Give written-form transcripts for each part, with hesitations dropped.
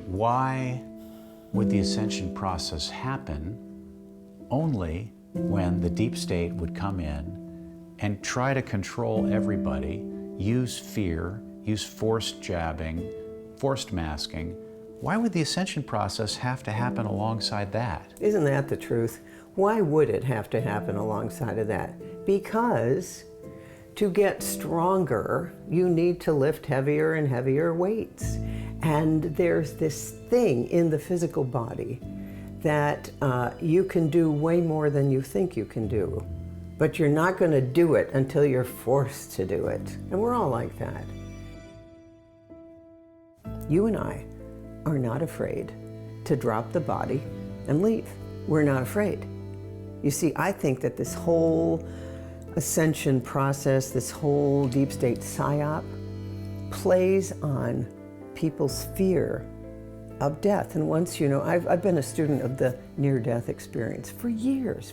Why would the ascension process happen only when the deep state would come in and try to control everybody, use fear, use forced jabbing, forced masking? Why would the ascension process have to happen alongside that? Isn't that the truth? Why would it have to happen alongside of that? Because to get stronger, you need to lift heavier and heavier weights. And there's this thing in the physical body that you can do way more than you think you can do. But you're not going to do it until you're forced to do it. And we're all like that. You and I are not afraid to drop the body and leave. We're not afraid. You see, I think that this whole ascension process, this whole deep state psyop, plays on people's fear of death. And once, you know, I've been a student of the near-death experience for years,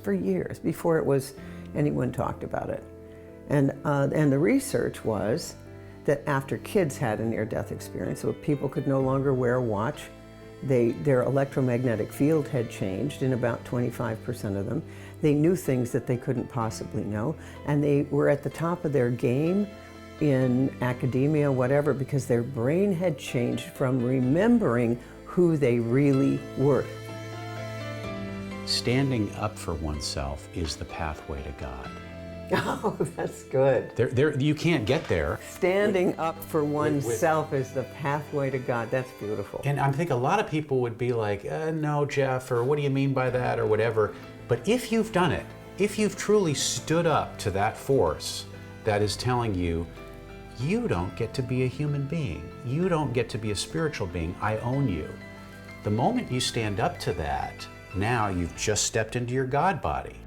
before it was anyone talked about it. And the research was that after kids had a near-death experience, so people could no longer wear a watch, their electromagnetic field had changed in about 25% of them. They knew things that they couldn't possibly know, and they were at the top of their game in academia, whatever, because their brain had changed from remembering who they really were. Standing up for oneself is the pathway to God. Oh, that's good. You can't get there. Standing up for oneself is the pathway to God. That's beautiful. And I think a lot of people would be like, no, Jeff, or what do you mean by that, or whatever. But if you've done it, if you've truly stood up to that force that is telling you, you don't get to be a human being, you don't get to be a spiritual being, I own you. The moment you stand up to that, now you've just stepped into your God body.